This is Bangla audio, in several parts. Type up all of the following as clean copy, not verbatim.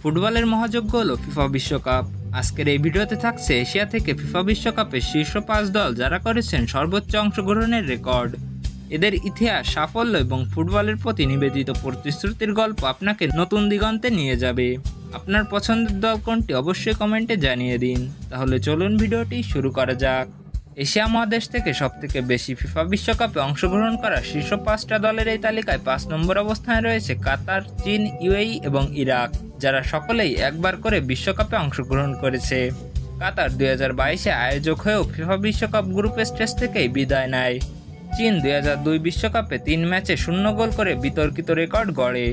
ফুটবলের মহাযজ্ঞ হলো ফিফা বিশ্বকাপ। আজকের এই ভিডিওতে থাকছে এশিয়া থেকে ফিফা বিশ্বকাপের শীর্ষ 5 দল যারা করেছেন সর্বোচ্চ অংশগ্রহণের রেকর্ড। এদের ইতিহাস, সাফল্য এবং ফুটবলের প্রতি নিবেদিত প্রতিশ্রুতির গল্প আপনাকে নতুন দিগন্তে নিয়ে যাবে। আপনার পছন্দের দল কোনটি অবশ্যই কমেন্টে জানিয়ে দিন। তাহলে চলুন ভিডিওটি শুরু করা যাক। এশিয়া মহাদেশ থেকে সবথেকে বেশি ফিফা বিশ্বকাপে অংশগ্রহণ করা শীর্ষ 5টা দলের এই তালিকায় 5 নম্বর অবস্থানে রয়েছে কাতার, চীন, ইউএই এবং ইরাক, যারা সকলেই একবার করে বিশ্বকাপে অংশগ্রহণ করেছে। কাতার 2022-এ আয়োজক হয়েও ফিফা বিশ্বকাপ গ্রুপ স্টেজ থেকেই বিদায় নেয়। চীন 2002 বিশ্বকাপে 3 ম্যাচে 0 গোল করে বিতর্কিত রেকর্ড গড়ে।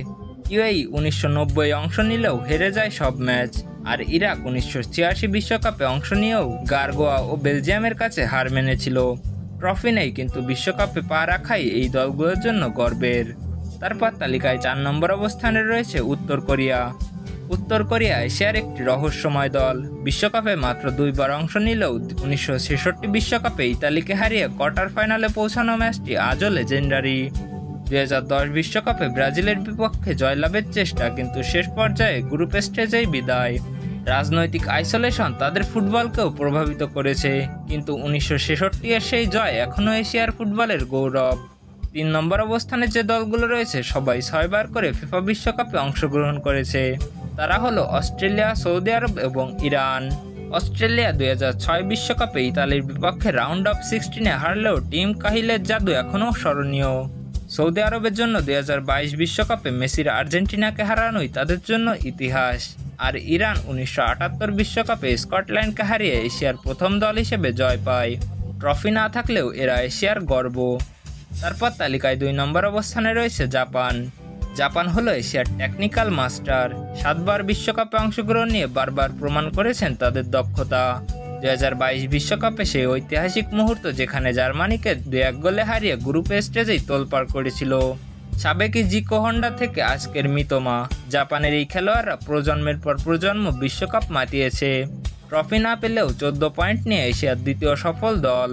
ইউএই 1990 অংশ নিলেও হেরে যায় সব ম্যাচ। আর ইরাক 1986 বিশ্বকাপে অংশ নিয়েও গার্গোয়া ও বেলজিয়ামের কাছে হার মেনেছিল। ট্রফি নেই, কিন্তু বিশ্বকাপে পা রাখাই এই দলগুলোর জন্য গর্বের। তারপর তালিকায় 4 নম্বর অবস্থানে রয়েছে উত্তর কোরিয়া। উত্তর কোরিয়া এশিয়ার একটি রহস্যময় দল। বিশ্বকাপে মাত্র 2 বার অংশ নিলেও 1966 বিশ্বকাপে ইতালিকে হারিয়ে কোয়ার্টার ফাইনালে পৌঁছানো ম্যাচটি আজও লেজেন্ডারি। 2010 বিশ্বকাপে ব্রাজিলের বিপক্ষে জয়লাভের চেষ্টা, কিন্তু শেষ পর্যায়ে গ্রুপ স্টেজেই বিদায়। রাজনৈতিক আইসোলেশন তাদের ফুটবলকেও প্রভাবিত করেছে, কিন্তু 1966-এর সেই জয় এখনও এশিয়ার ফুটবলের গৌরব। 3 নম্বর অবস্থানে যে দলগুলো রয়েছে সবাই 6 বার করে ফিফা বিশ্বকাপে অংশগ্রহণ করেছে। তারা হলো অস্ট্রেলিয়া, সৌদি আরব এবং ইরান। অস্ট্রেলিয়া 2006 বিশ্বকাপে ইতালির বিপক্ষে রাউন্ড অফ 16-এ হারলেও টিম কাহিলের জাদু এখনও স্মরণীয়। সৌদি আরবের জন্য 2022 বিশ্বকাপে মেসির আর্জেন্টিনাকে হারানোই তাদের জন্য ইতিহাস। আর ইরান 1978 বিশ্বকাপে স্কটল্যান্ডকে হারিয়ে এশিয়ার প্রথম দল হিসেবে জয় পায়। ট্রফি না থাকলেও এরা এশিয়ার গর্ব। তারপর তালিকায় 2 নম্বর অবস্থানে রয়েছে জাপান। জাপান হলো এশিয়ার টেকনিক্যাল মাস্টার। 7 বার বিশ্বকাপে অংশগ্রহণ নিয়ে বারবার প্রমাণ করেছেন তাদের দক্ষতা। 2022 বিশ্বকাপে সেই ঐতিহাসিক মুহূর্ত যেখানে জার্মানিকে 2-1 গোলে হারিয়ে গ্রুপ স্টেজেই তোলপাড় করেছিল। সাবেক জিকো হন্ডা থেকে আজকের মিতোমা, জাপানের এই খেলোয়াড়রা প্রজন্মের পর প্রজন্ম বিশ্বকাপ মাতিয়েছে। ট্রফি না পেলেও 14 পয়েন্ট নিয়ে এশিয়ার দ্বিতীয় সফল দল।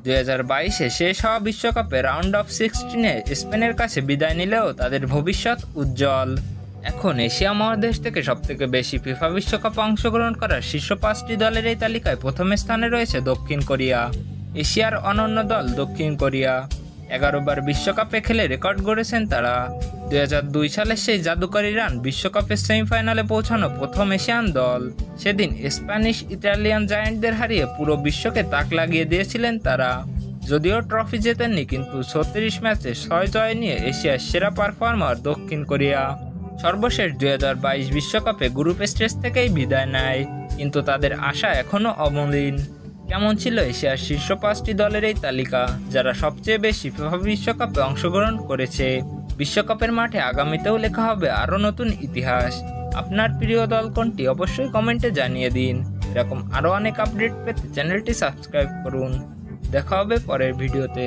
2022-এ শেষ হওয়া বিশ্বকাপে রাউন্ড অফ 16-এ স্পেনের কাছে বিদায় নিলেও তাদের ভবিষ্যৎ উজ্জ্বল। এখন এশিয়া মহাদেশ থেকে সবথেকে বেশি ফিফা বিশ্বকাপে অংশগ্রহণ করা শীর্ষ 5টি দলের এই তালিকায় প্রথম স্থানে রয়েছে দক্ষিণ কোরিয়া। এশিয়ার অনন্য দল দক্ষিণ কোরিয়া 11 বার বিশ্বকাপে খেলে রেকর্ড গড়েছেন তারা। 2002 সালের সেই জাদুকর ইরান বিশ্বকাপের সেমিফাইনালে পৌঁছানো প্রথম এশিয়ান দল। সেদিন স্প্যানিশ ইতালিয়ান জায়ান্টদের হারিয়ে পুরো বিশ্বকে তাক লাগিয়ে দিয়েছিলেন তারা। যদিও ট্রফি জেতেননি, কিন্তু 36 ম্যাচে 6 জয় নিয়ে এশিয়ার সেরা পারফর্মার দক্ষিণ কোরিয়া। সর্বশেষ 2022 বিশ্বকাপে গ্রুপ স্টেজ থেকেই বিদায় নেয়, কিন্তু তাদের আশা এখনও অমলিন। কেমন ছিল এশিয়ার শীর্ষ 5টি দলের এই তালিকা, যারা সবচেয়ে বেশি ফিফা বিশ্বকাপে অংশগ্রহণ করেছে? বিশ্বকাপের মাঠে আগামীতেও লেখা হবে আরও নতুন ইতিহাস। আপনার প্রিয় দল কোনটি অবশ্যই কমেন্টে জানিয়ে দিন। এরকম আরও অনেক আপডেট পেতে চ্যানেলটি সাবস্ক্রাইব করুন। দেখা হবে পরের ভিডিওতে।